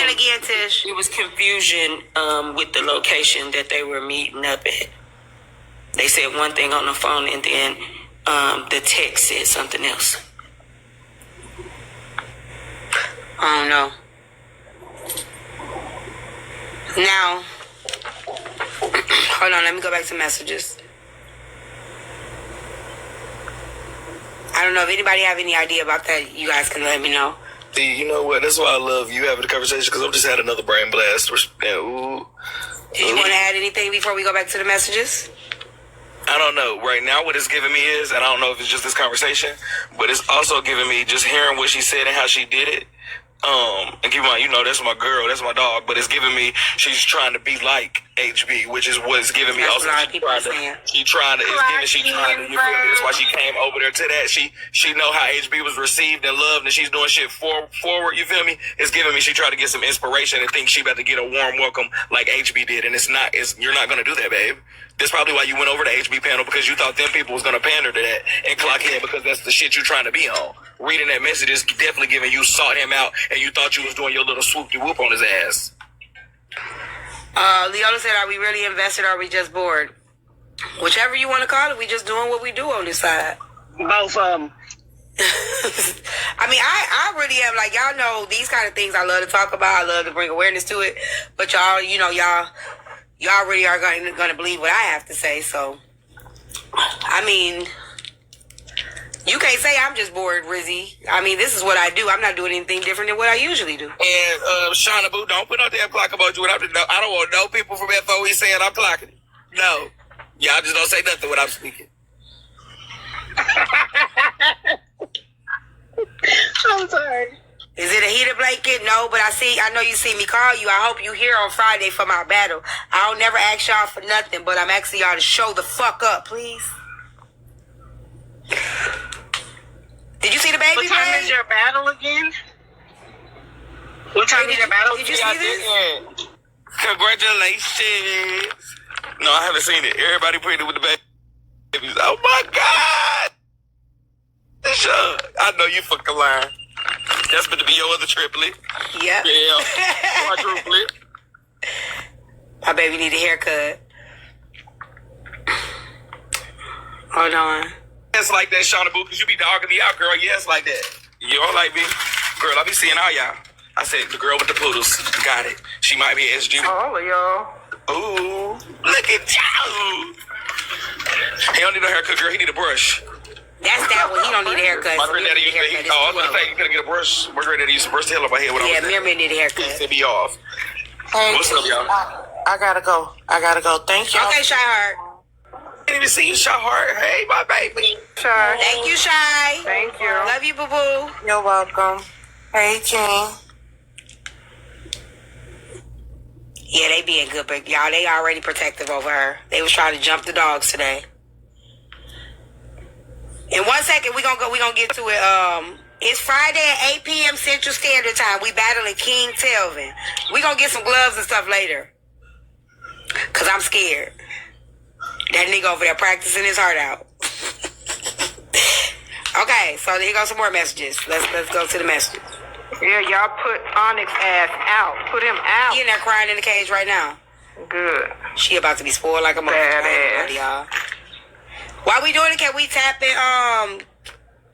that again, Tish. It was confusion with the location that they were meeting up at. They said one thing on the phone, and then the text said something else. I don't know. Now, hold on, let me go back to messages. I don't know if anybody have any idea about that. You guys can let me know. See, you know what? That's why I love you having the conversation, because I've just had another brain blast. Did you want to add anything before we go back to the messages? I don't know. Right now, what it's giving me is, and I don't know if it's just this conversation, but it's also giving me just hearing what she said and how she did it. And keep in mind, you know, that's my girl, that's my dog, but it's giving me, she's trying to be like HB, which is what's giving me that's also. She trying to, you feel me? That's why she came over there to that. She know how HB was received and loved, and she's doing shit forward, you feel me? It's giving me, she tried to get some inspiration and think she about to get a warm welcome like HB did, and you're not going to do that, babe. That's probably why you went over to HB panel, because you thought them people was going to pander to that and clock in, because that's the shit you're trying to be on. Reading that message is definitely giving you sought him out, and you thought you was doing your little swoop-de-whoop on his ass. Leola said, are we really invested or are we just bored? Whichever you want to call it, we just doing what we do on this side. Both of them. I mean, I really am, like, y'all know these kind of things I love to talk about. I love to bring awareness to it. But y'all, you know, y'all really are going to believe what I have to say. So, I mean, you can't say I'm just bored, Rizzy. I mean, this is what I do. I'm not doing anything different than what I usually do. And Shauna Boo, don't put no damn clock about you. I don't want no people from FOE saying I'm clocking it. No. Y'all just don't say nothing when I'm speaking. I'm sorry. Is it a heated blanket? No, but I know you see me call you. I hope you here on Friday for my battle. I don't never ask y'all for nothing, but I'm asking y'all to show the fuck up, please. Did you see the baby? What time is your battle again? What time is your battle? Did you see this? Congratulations. No, I haven't seen it. Everybody pretty with the babies. Oh my God. I know you fucking lying. That's going to be your other triplet. Yep. Yeah. My triplet. My baby need a haircut. Hold on. Yes, like that, Shauna Boo, because you be dogging me out, girl. Yes, like that. You don't like me? Girl, I be seeing all y'all. I said, the girl with the poodles. Got it. She might be SG. All of y'all. Ooh. Look at you. He don't need a haircut, girl. He need a brush. That's that one. He don't need a haircut. My granddaddy used to, I was going to say, you got to get a brush. My granddaddy used to brush the hell out of my head when I was there. Yeah, Miriam need a haircut. He said me off. Hey, what's up, y'all? I gotta go. Thank you. Okay, Shy Heart. I didn't even see you, Shy Heart. Hey, my baby. Shy. Thank you, Shy. Thank you. Love you, boo-boo. You're welcome. Hey, King. Yeah, they being good, but y'all, they already protective over her. They was trying to jump the dogs today. In 1 second, we gonna get to it. It's Friday at 8 p.m. Central Standard Time. We battling King Telvin. We gonna get some gloves and stuff later. Cause I'm scared. That nigga over there practicing his heart out. Okay, so here go some more messages. Let's go to the messages. Yeah, y'all put Onyx ass out. Put him out. He in there crying in the cage right now. Good. She about to be spoiled like a motherfucker, y'all. While we doing it, can we tap in?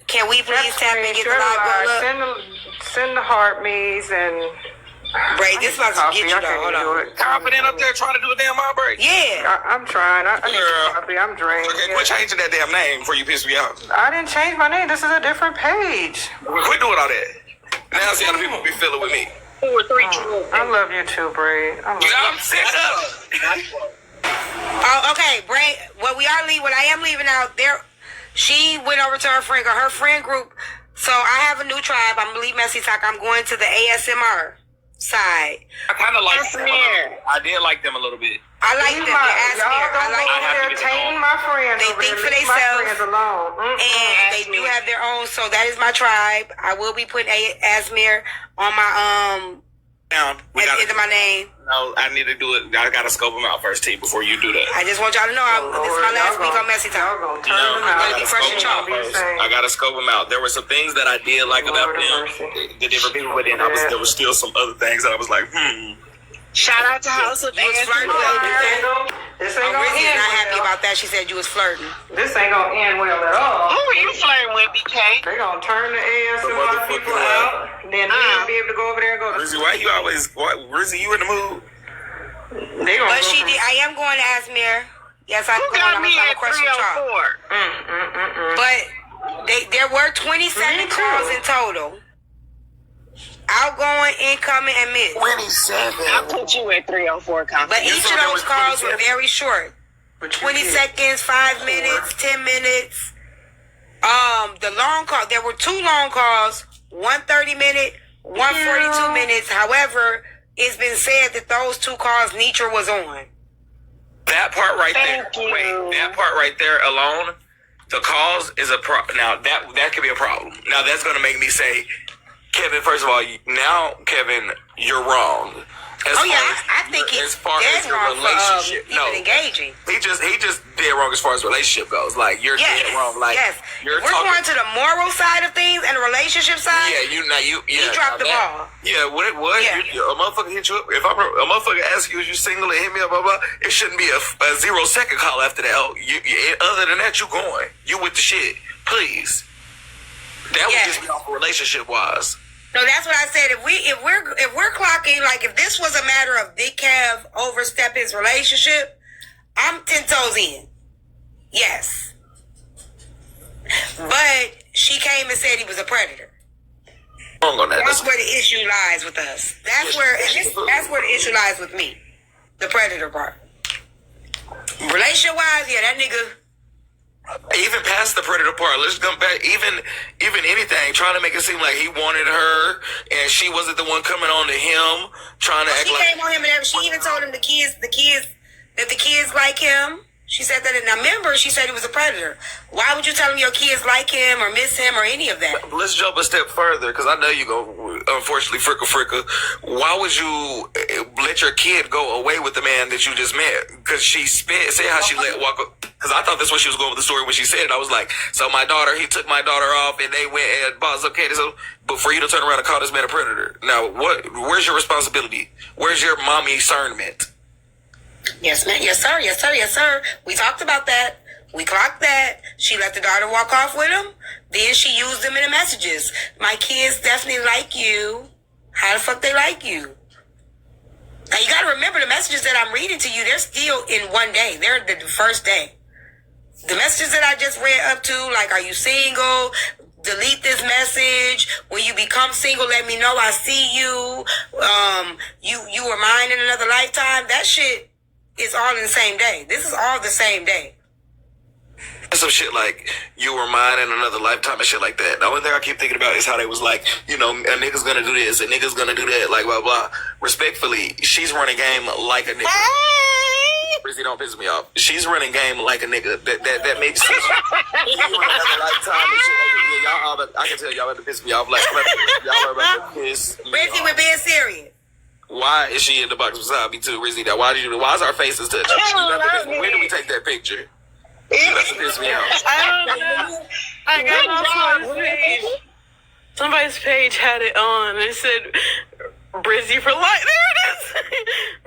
Can we please tap in and get the live roll up? Send the heart me's and Braid, this about to get you though. Hold on. Confident up there trying to do a damn mind break. Yeah. I'm trying. I need some coffee. I'm drained. Okay, quit changing that damn name before you piss me off. I didn't change my name. This is a different page. Quit doing all that. Now see how the people be feeling with me. 2 or 3 I love you too, Braid. I'm sick of it. Oh, okay, Braid. What I am leaving out there. She went over to her friend group. So I have a new tribe. I'm gonna leave MESSYTOK. I'm going to the ASMR side. I kind of like them. I did like them a little bit. I like them. Y'all don't entertain my friends. They think for themselves, and they do have their own. So that is my tribe. I will be putting Asmir on my Down. into my name. No, I need to do it. I gotta scope them out first, T, before you do that. I just want y'all to know this is my last week on Messy Talk. No, I gotta scope them out. There were some things that I did like about them, the different people, but then there was still some other things that I was like, Shout out to House of You was flirting with her. This ain't gonna Rizzy's end not happy well. about that. She said you was flirting. This ain't gonna end well at all. Who are you flirting with, BK? They gonna turn the ass of my people out. Then they'll be able to go over there and go to Rizzy, why you always, Rizzy, you in the mood? They gonna But go she from- did. I am going to Asmir. Yes, I'm Who going. got I'm me going at to crush some chalk. 304? But there were 27 calls in total. Outgoing, incoming, and missed. 27. I put you at 304, Constance. But each of those calls were very short. But you 20 did. seconds, 5 minutes, 10 minutes. The long call, there were 2 long calls, 1 30-minute, 1 42 minutes. However, it's been said that those 2 calls Nitra was on. That part right Thank there. you. Wait, that part right there alone, the cause is a problem. Now that could be a problem. Now that's gonna make me say, Kevin, first of all, now Kevin, you're wrong. I think as it's far dead as your wrong for relationship. even engaging. He just dead wrong as far as relationship goes. Like you're dead wrong. Like you're We're talking. going to the moral side of things and the relationship side. Yeah, you dropped the ball. Yeah, what? Yeah. A motherfucker hit you up. If a motherfucker asks you, is you single and hit me up, blah, blah, it shouldn't be a 0-second call after that. Oh, other than that, you going. You with the shit. Please. That would just be off relationship wise. No, that's what I said. If we're clocking, like if this was a matter of Big Kev overstep his relationship, I'm 10 toes in. Yes. But she came and said he was a predator. Wrong on that. That's where the issue lies with us. That's where the issue lies with me. The predator part. Relationship wise, yeah, that nigga. Even past the predator part, let's come back. Even anything, trying to make it seem like he wanted her and she wasn't the one coming on to him, trying to act She like. came on him and everything. She even told him the kids like him. She said that. And I remember she said he was a predator. Why would you tell him your kids like him or miss him or any of that? Let's jump a step further, because I know you go, unfortunately, fricka. Why would you let your kid go away with the man that you just met? Because she said how she let walk up. Because I thought that's what she was going with the story when she said it. I was like, so he took my daughter off and they went and bought some candy. So, but for you to turn around and call this man a predator. Now, where's your responsibility? Where's your mommy discernment? Yes, ma'am. Yes, sir. Yes, sir. Yes, sir. We talked about that. We clocked that. She let the daughter walk off with him. Then she used them in the messages. My kids definitely like you. How the fuck they like you? Now, you got to remember the messages that I'm reading to you, they're still in one day. They're the first day. The messages that I just read up to, like, are you single? Delete this message. When you become single, let me know I see you. You were mine in another lifetime. That shit is all in the same day. This is all the same day. Some shit like, you were mine in another lifetime and shit like that. The only thing I keep thinking about is how they was like, a nigga's gonna do this, a nigga's gonna do that, like, blah, blah. Respectfully, she's running game like a nigga. Rizzy, don't piss me off. She's running game like a nigga. That makes sense. You in another lifetime and shit like that. I can tell y'all about to piss me off. Like, y'all are about to piss me Rizzy, off. we're being serious. Why is she in the box beside me too, Rizzy? Now, why is our faces touching? Where did we take that picture? That's what pissed me off. I don't know. I got on somebody's page. Somebody's page had it on. It said Brizzy for life. There it is.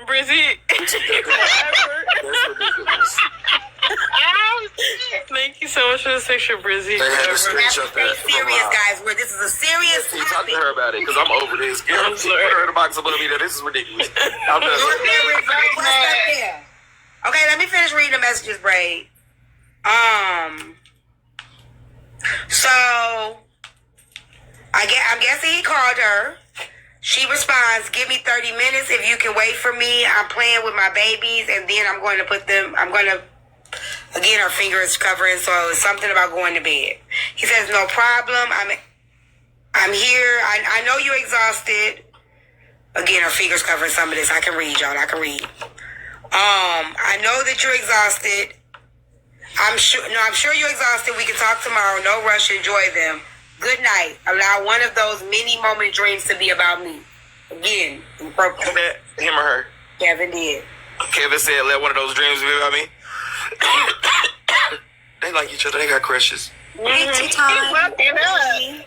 Brizzy forever. That's ridiculous. Thank you so much for this picture, Brizzy. They had to We have to screenshot stay that. serious, guys. Where this is a serious Can you talk to topic. her about it? Because I'm over this. Get her, put her in the box above me. This is ridiculous. I'm done. You're being what's up there? Okay, let me finish reading the messages, Braid. So I'm guessing he called her. She responds, give me 30 minutes if you can wait for me. I'm playing with my babies and then again, her finger is covering, so it's something about going to bed. He says, no problem. I'm here. I know you're exhausted. Again, her finger's covering some of this. I can read, y'all. I can read. I know that you're exhausted. I'm sure you're exhausted. We can talk tomorrow. No rush. Enjoy them. Good night. Allow one of those mini moment dreams to be about me. Again, inappropriate. Him or her? Kevin did. Kevin said, let one of those dreams be about me. They like each other. They got crushes. Hey, TeaTyme.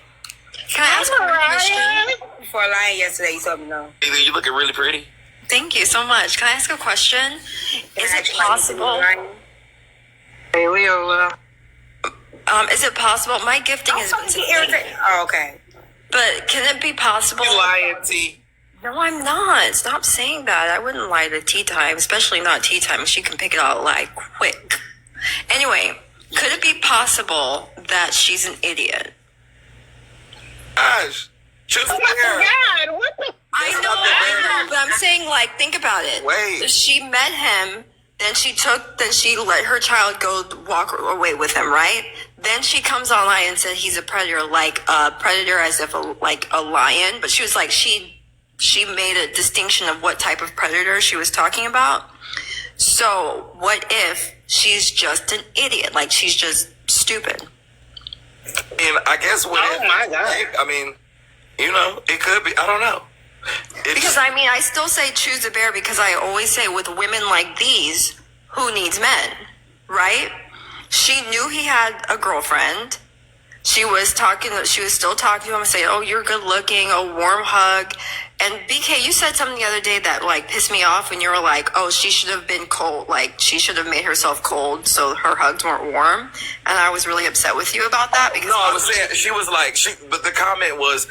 Can I ask a question? Before lying yesterday, you told me no. You looking really pretty. Thank you so much. Can I ask a question? Is it possible? Hey, Leo. Is it possible? My gifting has been today, Oh, okay. but can it be possible? You lying, T. No, I'm not. Stop saying that. I wouldn't lie to TeaTyme, especially not TeaTyme. She can pick it out like quick. Anyway, could it be possible that she's an idiot? Gosh. Choose Oh one my girl. God, what the? I know, but I'm saying, like, think about it. Wait. She met him, then she let her child go walk away with him, right? Then she comes online and said he's a predator, like a predator as if like a lion. But she was like, she made a distinction of what type of predator she was talking about. So what if she's just an idiot? Like, she's just stupid. And I guess when my God. I mean, you know, it could be. I don't know. Because I mean, I still say choose a bear because I always say with women like these, who needs men, right? She knew he had a girlfriend. She was still talking to him, saying, oh, you're good looking, a warm hug. And BK, you said something the other day that like pissed me off when you were like, oh, she should have been cold. Like she should have made herself cold so her hugs weren't warm. And I was really upset with you about that because No, I was saying she was like but the comment was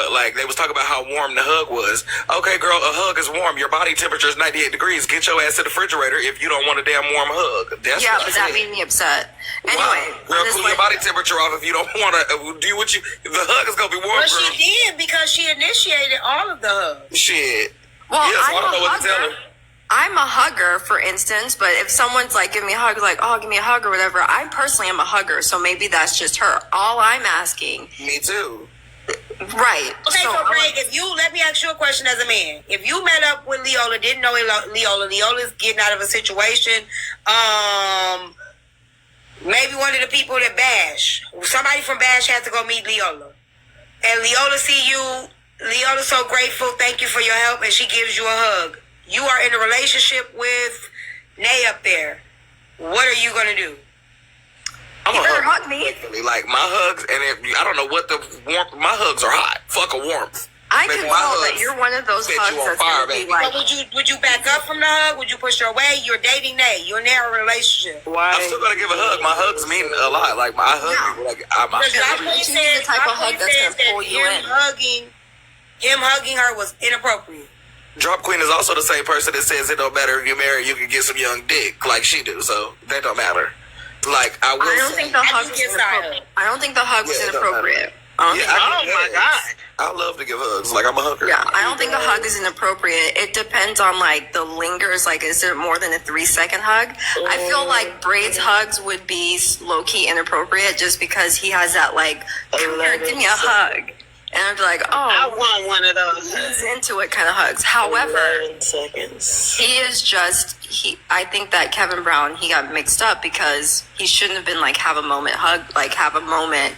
like they was talking about how warm the hug was. Okay, girl, a hug is warm. Your body temperature is 98 degrees. Get your ass to the refrigerator if you don't want a damn warm hug. That's yeah, what but that made me upset. Anyway, wow. Girl, cool your body temperature off if you don't want to do what you. The hug is gonna be warm. Well, girl. she did because she initiated all of the hugs. Shit. well, Yes, I don't I'm know a what to tell hugger. her. I'm a hugger, for instance, but if someone's like, give me a hug, like, oh, give me a hug or whatever, I personally am a hugger, so maybe that's just her. All I'm asking, Me too. right. Okay, so Braid, let me ask you a question as a man. If you met up with Leola, didn't know Leola's getting out of a situation, maybe one of the people that Bash, somebody from Bash had to go meet Leola. And Leola see you, Leola's so grateful, thank you for your help, and she gives you a hug. You are in a relationship with Nay up there. What are you going to do? I'm You a better hug. hug me. Like my hugs, and if I don't know what the warmth. My hugs are hot. Fuck a warmth. I Maybe can my tell that hugs you're one of those set hugs you on that's fire, going to be baby. like, But would you back up from the hug? Would you push her away? You're dating Nay. You're in a relationship. I'm still gonna give a hug. My hugs mean a lot. Like I hug people. Like I'm. Because my point She needs the type of hug that's says gonna pull that you in. him hugging her was inappropriate. Drop Queen is also the same person that says it don't matter if you're married, you can get some young dick like she do. So that don't matter. Like I will. I don't think the hug think was it's inappropriate. I don't think the hug was Yeah, it don't inappropriate. I don't think I give my hugs. God. I love to give hugs. Like I'm a hugger. Yeah, I don't think the hug is inappropriate. It depends on like the lingers. Like, is it more than a 3-second hug? I feel like Braid's hugs would be low key inappropriate just because he has that like, come here, give me a hug, and I'd be like, I oh, want one of those. he's into it kind of hugs. However, 11 seconds. he is just I think that Kevin Brown, he got mixed up because he shouldn't have been like have a moment hug, like have a moment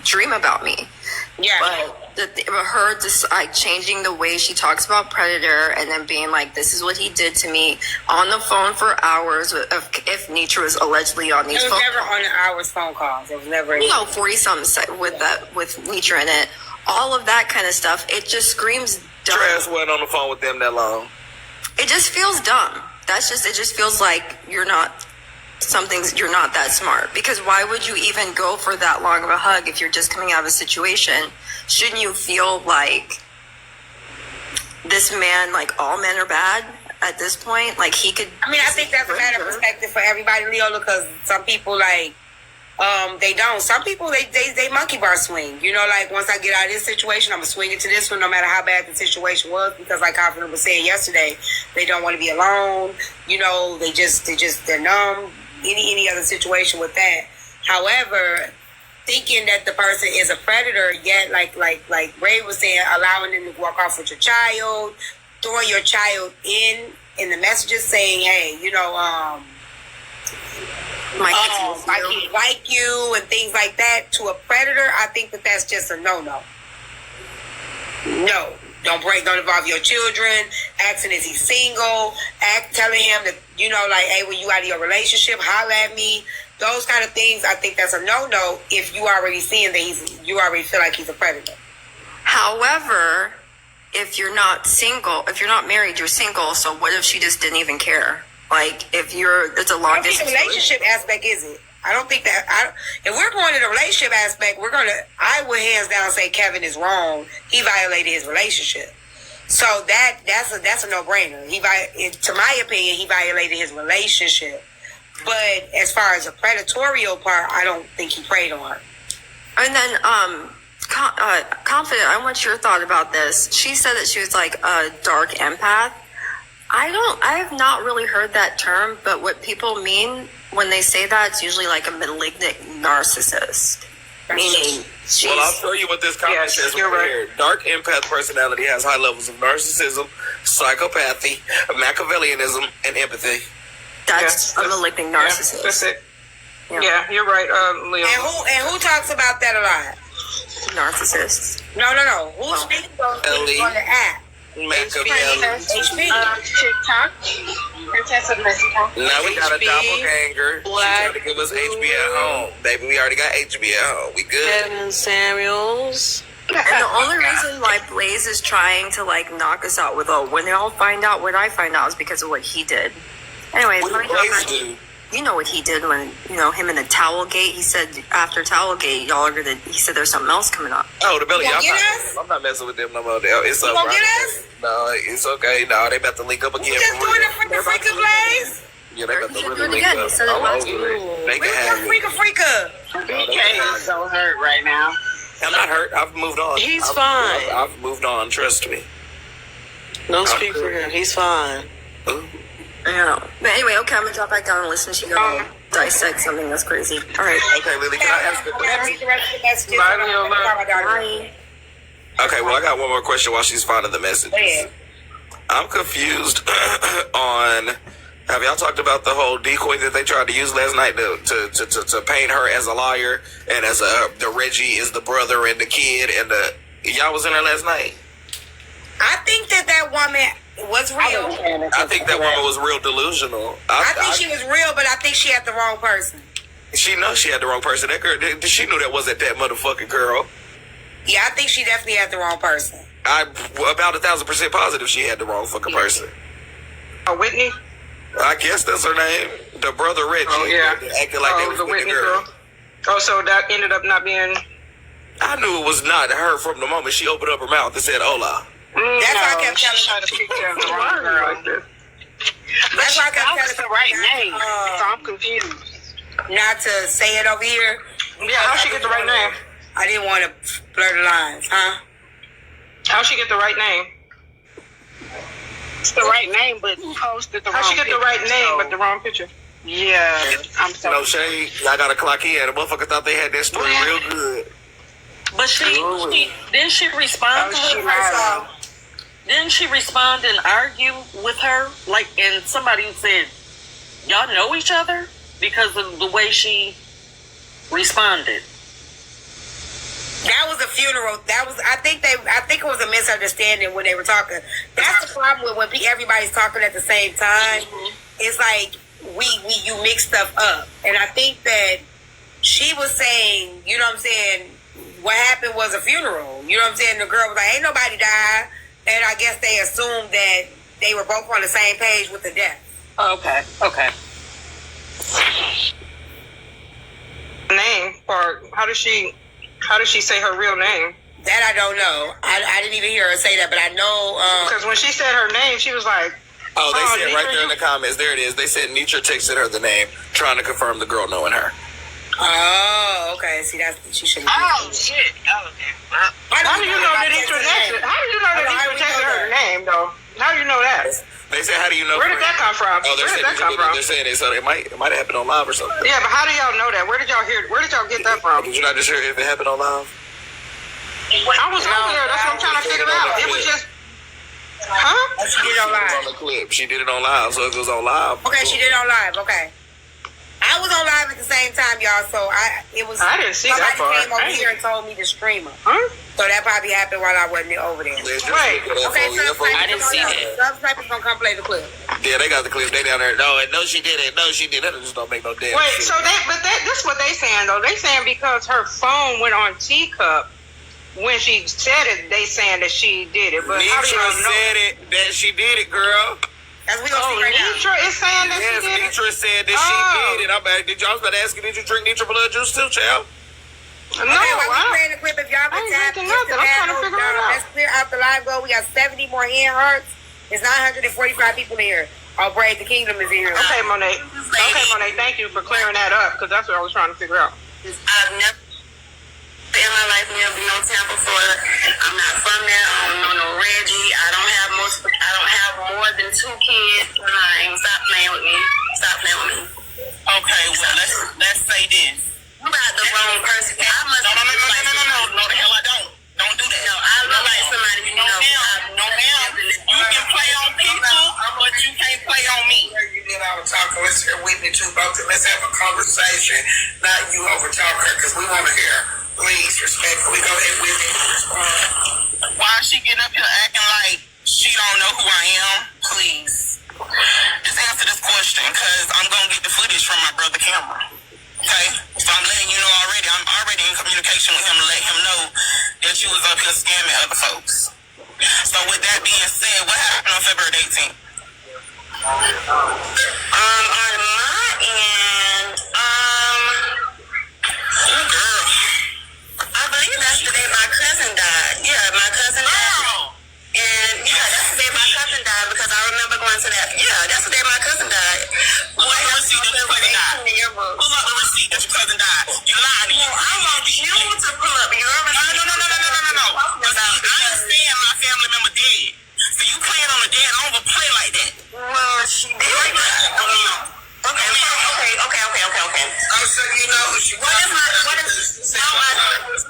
dream about me. Yeah. But her just like changing the way she talks about Predator and then being like, this is what he did to me on the phone for hours. If Nietzsche was allegedly on these It was phone never calls. on an hour's phone calls. It was never. 40-something with Nietzsche in it. All of that kind of stuff. It just screams dumb. Trash wasn't on the phone with them that long. It just feels dumb. It just feels like you're not that smart, because why would you even go for that long of a hug if you're just coming out of a situation? Shouldn't you feel like this man, like all men are bad at this point? Like he could. I mean, I think that's a matter of perspective for everybody, Leola, because some people like they don't. Some people they monkey bar swing. You know, like once I get out of this situation, I'm gonna swing it to this one, no matter how bad the situation was. Because like Confident was saying yesterday, they don't want to be alone. You know, they're numb. Any other situation with that. However, thinking that the person is a predator, yet like Ray was saying, allowing them to walk off with your child, throwing your child in the messages saying, hey, you know, I like you and things like that to a predator, I think that's just a no. No, Don't involve your children. Asking, is he single? Telling him that, like, hey, when you out of your relationship, holler at me. Those kind of things, I think that's a no-no if you already seeing that you already feel like he's a predator. However, if you're not single, if you're not married, you're single. So what if she just didn't even care? Like, it's a long distance relationship aspect, is it? I don't think that. If we're going to the relationship aspect, I would hands down say Kevin is wrong. He violated his relationship. So that's a no-brainer. To my opinion, he violated his relationship. But as far as the predatorial part, I don't think he preyed on her. And then, Confident, I want your thought about this. She said that she was like a dark empath. I have not really heard that term, but what people mean when they say that, it's usually like a malignant narcissist. Meaning she's... Well, I'll tell you what this comment says right here. Dark empath personality has high levels of narcissism, psychopathy, Machiavellianism, and empathy. That's a malignant narcissist. That's it. Yeah, you're right, Leo. And who talks about that a lot? Narcissists. No. Who speaks on the app? Machiavelli. TikTok. Princess of MESSYTOK. Now we got a doppelganger. She trying to give us HB at home. Baby, we already got HB at home. We good. Kevin Samuels. And the only reason why Blaze is trying to like knock us out with, when they all find out what I find out is because of what he did. Anyways, What did Blaze do? you know what he did when, him in the towel gate. He said after towel gate, he said there's something else coming up. Oh, the belly. I'm not messing with them no more. It's you gonna get us? No, it's okay. No, they about to link up again. You just doing it for the freaking Blaze? Yeah, they about to He really did it link again. up. He said it last week. They can have it. Freaka. BK is so hurt right now. I'm not hurt. I've moved on. He's fine. I've moved on. Trust me. Don't speak for him. He's fine. Ooh. Yeah. But anyway, okay, I'm gonna drop back down and listen to you go dissect something that's crazy. All right. Okay, Lily, can I ask a question? Read the rest of the messages. Bye. Okay, well, I got one more question while she's finding the messages. Go ahead. I'm confused on. Have y'all talked about the whole decoy that they tried to use last night to paint her as a liar and as the Reggie is the brother and the kid and y'all was in there last night? I think that woman was real. I think that woman was real delusional. I think she was real, but I think she had the wrong person. She knows she had the wrong person. That girl, she knew that wasn't that motherfucking girl. Yeah, I think she definitely had the wrong person. I'm about 1,000% positive she had the wrong fucking person. Whitney? I guess that's her name. The brother Reggie. Oh, yeah. Acting like they was the with Whitney the girl. Oh, so that ended up not being... I knew it was not her from the moment she opened up her mouth and said hola. That's why I kept telling to speak to the wrong girl. That's why I kept telling the right name. So I'm confused. Not to say it over here. Yeah, how'd she get the right name? I didn't want to blur the lines, huh? How'd she get the right name? It's the right name, but posted the wrong How'd she get the right picture, name, so- but the wrong picture? Yeah, I'm No sorry. shade. I gotta clock in. The motherfucker thought they had that story real good. But didn't she respond to her first off? Didn't she respond and argue with her? Like, and somebody said, y'all know each other? Because of the way she responded. That was a funeral. I think it was a misunderstanding when they were talking. That's the problem with when everybody's talking at the same time. It's like you mix stuff up. And I think that she was saying, you know what I'm saying, what happened was a funeral. You know what I'm saying? The girl was like, ain't nobody died. And I guess they assumed that they were both on the same page with the death. Okay. Name part. How does she say her real name? That I don't know. I didn't even hear her say that, but I know. Because when she said her name, she was like, Oh, they said right Nitra, there in the comments. There it is. They said Nitra texted her the name, trying to confirm the girl knowing her. Oh, okay. See, she shouldn't. Oh, shit. Oh, okay. How do you know that Nitra texted? How do you know that Nitra texted her name, though? How do you know that? They said, "How do you know?" Where did that come from? Oh, Where did that come from? They're saying it, so it might have happened on live or something. Yeah, but how do y'all know that? Where did y'all get that from? Did you not just hear if it happened on live? I was over there. That's what I'm trying to figure out. It was just, huh? She did it on On live. the clip, she did it on live, so if it was on live. Okay, she did it on live. Okay. I was on live at the same time, y'all. So I didn't see that somebody part. came over here and told me to stream her. Huh? So that probably happened while I wasn't over there. Right. Okay, I didn't see that. Snipers gonna come play the clip. Yeah, they got the clip. They down there. No, she didn't. No, she didn't. That just don't make no damn Wait, sense. so this what they saying though. They saying because her phone went on Teacup when she said it, they saying that she did it. But how do Nitra y'all know? said it that she did it, girl. As we gonna see right now. Nitra is saying that Yes, she did it. Nitra said that she did it. I was about to ask you, did you drink Nitra blood juice too, child? No, Okay, while we I playing the clip, if y'all I can ain't tap drinking nothing. I'm trying to figure it out. let's clear out the live goal. We got 70 more hand hearts. There's 945 people in here. Oh, Braid, the kingdom is here. Okay, Monet. Okay, Monet. Thank you for clearing that up because that's what I was trying to figure out. I've never in my life never been no Tampa, Florida. I'm not from there. I don't know no Reggie. I don't have more than 2 kids. Stop playing with me. Stop playing with me. Okay, well let's say this. You got the wrong person. I must No, the hell I don't. Don't do that. No, I look like somebody you know. No, ma'am. You can play on people, but you can't play on me. You did all the talking. Let's hear Whitney too, both. Let's have a conversation. Not you over talk her, because we want to hear. Please, respectfully, go ahead, Whitney. Why is she getting up here acting like she don't know who I am? Please. Just answer this question, because I'm going to get the footage from my brother camera. Okay? So I'm letting you know already. I'm already in communication with him to let him know that you was up here scamming other folks. So with that being said, what happened on February 18th? On my end, Girl. I believe that's the day my cousin died. Yeah, my cousin died. And that's the day my cousin died because I remember going to that. Yeah, that's the day my cousin died. Pull up the receipt that your cousin died. Pull up the receipt that your cousin died. You lied to you. I want you to pull up your receipt. No. I understand my family member dead. So you playing on the dead, I don't even play like that. Well, she did. Okay. Oh, so you know who she was. What is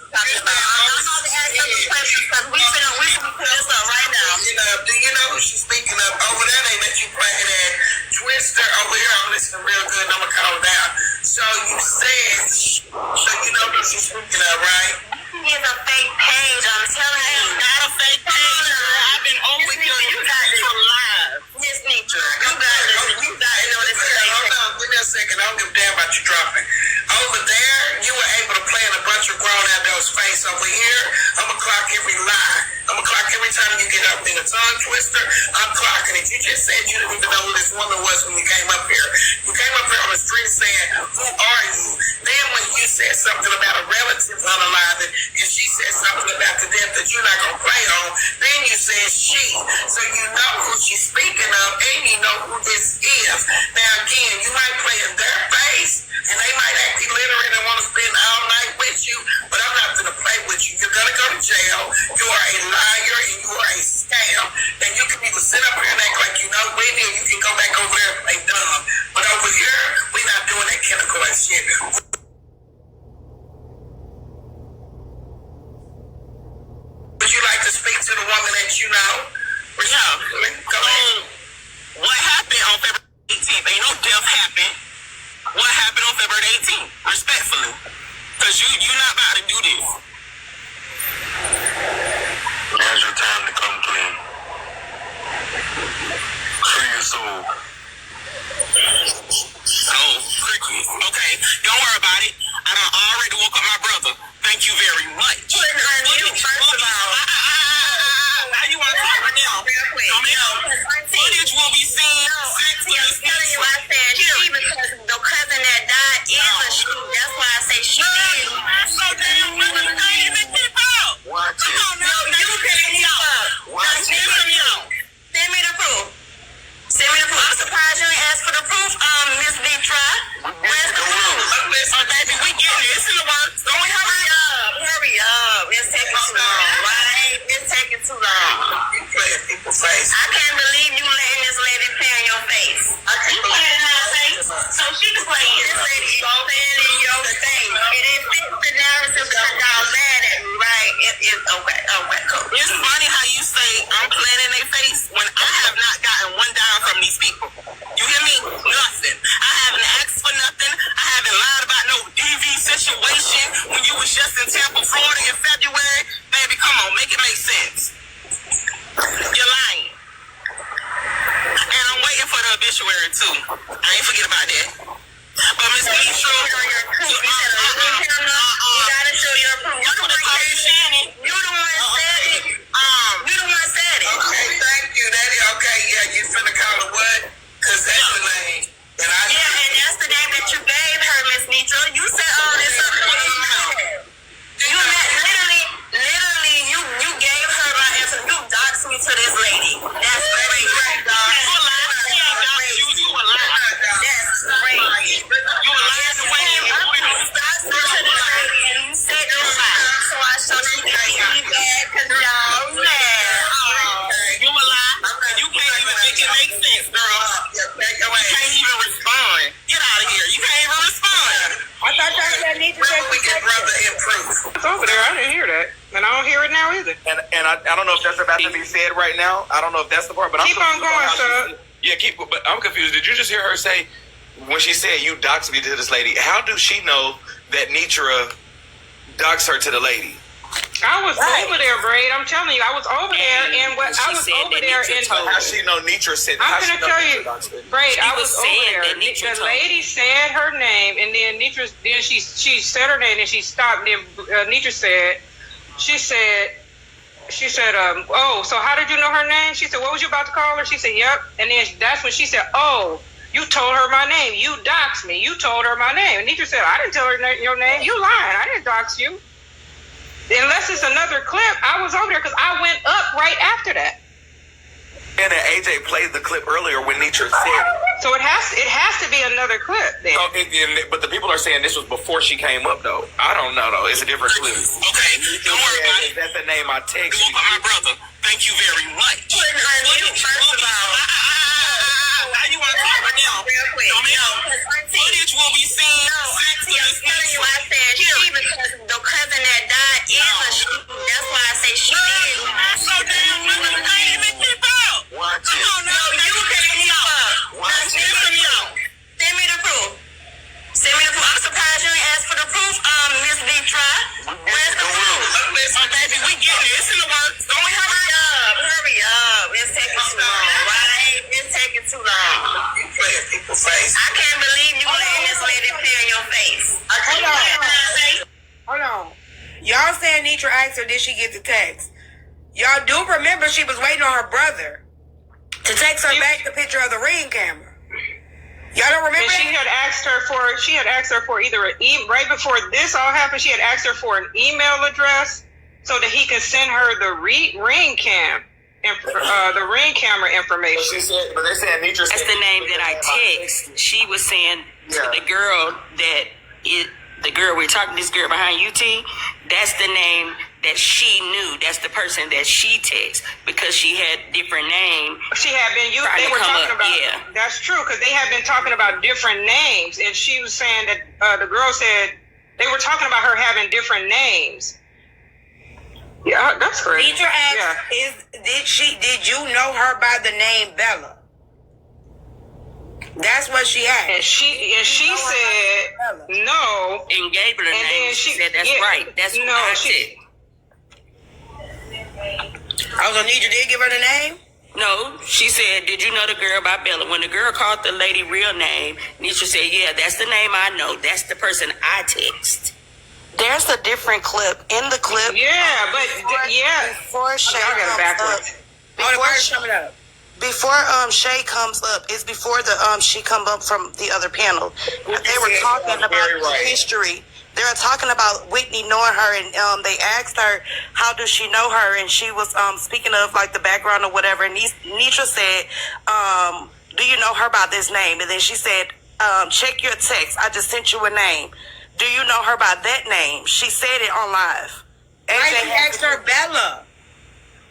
talking about? I know to ask you questions because we can put this up right now. Do you know who she's speaking of? Over there, they let you play that Twister. Over here, I'm listening real good, and I'm going to call down. So you said, so you know who she's speaking of, right? It's a fake page, I'm telling you. Not a fake page, girl. I've been over here. You got it for live. Miss Nitra, you got to know this is fake. Hold on, give me a second. I don't give a damn about you dropping. Over there, you were able to play in a bunch of grown adults' face. Over here, I'm going to clock every lie. I'm going to clock every time you get up in a tongue twister. I'm clocking it. You just said you didn't even know who this woman was when you came up here. You came up here on the street saying, who are you? Then when you said something about a relative unalive and she said something about the death that you're not going to play on, then you said she. So you know who she's speaking of and you know who this is. Now again, you might play in their face and they might act illiterate and want to spend all night with you, but I'm not going to play with you. You're going to go to jail. You are a liar and you are a scam. And you can either sit up here and act like you know Whitney or you can go back over there and play dumb. But over here, we're not doing that chemical and shit. Would you like to speak to the woman that you know? Yeah. Go ahead. What happened on February 18th? Ain't no death happened. What happened on February 18th? Respectfully. Because you're not about to do this. Now's your time to come clean. Free your soul. Oh, crickets. Okay, don't worry about it. I done already woke up my brother. Thank you very much. Putting her in you, first of all. Now you want to talk right now? No, ma'am. Footage will be seen. I'm telling you, I said she because the cousin that died is a she. That's why I say she did. So damn, what was the name that keep out? Watch it. No, you can't keep up. Send me the proof. I'm surprised you ain't asked for the proof, Miss Nitra. Where's the proof? Oh, baby, we getting it. It's in the works. Don't Hurry up. It's taking too long, right? It's taking too long. You play in people's face. I can't believe you letting this lady play in your face. You play in her face, so she can play in this lady playing in your face. It didn't fit the narrative because y'all mad at me, right? It's okay, cool. It's funny how you say I'm playing in their face when I have not gotten one dime from these people. You hear me? Nothing. I haven't asked for nothing. I haven't lied about no DV situation when you was just in Tampa, Florida in February. Baby, sanctuary too. I ain't forget about that. But Miss Nisha, you gotta show your proof. You the one said it. You the one said it. You the one said it. okay, thank you. That is okay. Yeah, you finna call it what? Cause that's the name. And and that's the name that you gave her, Miss Nitra. You said all this up. You literally, you gave her my answer. You doxed me to this lady. That's great, dog. you a lie. That's great. You a lie in the way you Doxed me to this lady, and you said you lie. So I showed you that you bad because y'all mad. You a lie. And you can't even make it make sense, girl. You can't even respond. Get out of here. You can't even respond. I thought y'all said need to When will we get brother in proof? It's over there. I didn't hear that. And I don't hear it now either. And I don't know if that's about to be said right now. I don't know if that's the part, but Keep on going, sir. Yeah, but I'm confused. Did you just hear her say when she said you doxed me to this lady? How do she know that Nitra doxed her to the lady? I was over there, Braid. I'm telling you, I was over there, and I was over there in. How she know Nitra said? I'm gonna tell you, Braid. I was over there. that The lady said her name, and then Nitra. Then she said her name, and she stopped. And then Nitra said, she said, oh, so how did you know her name? She said, what was you about to call her? She said, yep. And then that's when she said, oh, you told her my name. You doxed me. You told her my name. And Nitra said, I didn't tell her your name. You lying. I didn't dox you. Unless it's another clip, I was over there because I went up right after that. And then AJ played the clip earlier when Nitra said it. So it has to be another clip then. But the people are saying this was before she came up, though. I don't know, though. It's a different clip. Okay, don't worry about it. That's the name I text you. My brother, thank you very much. First of all, Now you want to talk right now? real quick. Footage will be seen. I'm telling you, I said she because the cousin that died is a she. That's why I say she is. So damn, women can't even keep up. Watch Come it. on now, You can't keep up. Send me out. Send me the proof. I'm surprised you ain't asked for the proof, Miss Nitra. Where's the proof? Listen, baby, we get it. It's in the works. Don't Hurry up. It's taking too long, right? It's taking too long. You play in people's face. I can't believe you letting this lady play in your face. Hold on. Y'all saying Nitra asked her, did she get the text? Y'all do remember she was waiting on her brother to text her back the picture of the ring camera. Y'all don't remember? And she had asked her for either right before this all happened, she had asked her for an email address so that he could send her the ring camera information. She said, but they're saying Nitra said That's the name that I text. She was saying to the girl the girl we're talking, this girl behind UT, that's the name that she knew. That's the person that she texted because she had different name. She had been used. They were talking about. That's true because they had been talking about different names, and she was saying that the girl said they were talking about her having different names. Yeah, that's great. Nitra asked, did you know her by the name Bella? That's what she asked. And she said no. And gave her the name. She said that's right. That's what I said. Oh, so Nitra did give her the name? No, she said, did you know the girl by Bella? When the girl called the lady real name, Nitra said, yeah, that's the name I know. That's the person I text. There's a different clip. In the clip. Yeah, but before Shay coming up. Before Shay comes up, it's before she come up from the other panel. They were talking about the history. They were talking about Whitney knowing her, and they asked her how does she know her, and she was speaking of like the background or whatever. And Nitra said, "Do you know her by this name?" And then she said, "Check your text. I just sent you a name. Do you know her by that name?" She said it on live. AJ asked her Bella.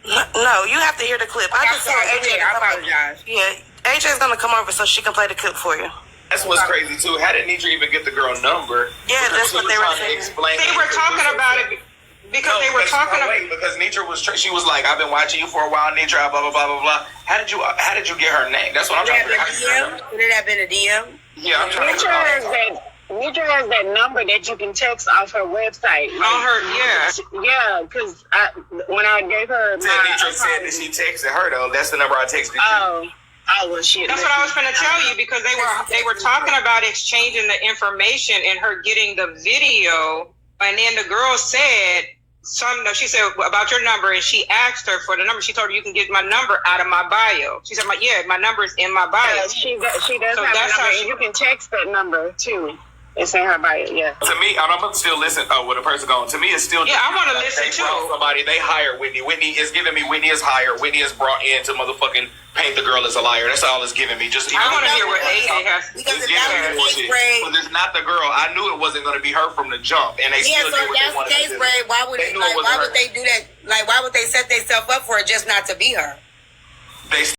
No, you have to hear the clip. I just saw AJ. I apologize. Yeah, AJ's gonna come over so she can play the clip for you. That's what's crazy too. How did Nitra even get the girl number? Yeah, that's what they were saying. They were talking about it because they were talking about. Because Nitra she was like, I've been watching you for a while, Nitra. Blah blah blah blah blah. How did you get her name? That's what I'm trying to figure out. Could it have been a DM? Yeah, I'm trying to figure out. Nitra has that number that you can text off her website. On her, yeah, because when I gave her Nitra said that she texted her though. That's the number I texted you. Oh, Oh, well, shit. That's what I was going to tell you, because they were talking about exchanging the information and her getting the video, and then the girl said she said about your number, and she asked her for the number. She told her, you can get my number out of my bio. She said, my number is in my bio. Yeah, she does So have a that's number, how and you can text that number too. It's in her bio, yeah. To me, I'm gonna still listen. With a person going, to me, it's still. Yeah, I want to like listen they too. brought somebody, they hired Whitney. Whitney is giving me. Whitney is hired. Whitney is brought in to motherfucking paint the girl as a liar. That's all it's giving me. Just I want to hear what AJ has to Because it's if giving that me was the case, bullshit. Braid, But it's not the girl. I knew it wasn't gonna be her from the jump, and they yeah, still so did what if they that's the wanted to case, do. Braid, why would They knew it why wasn't would her. they do that? Like, why would they set themselves up for it just not to be her? They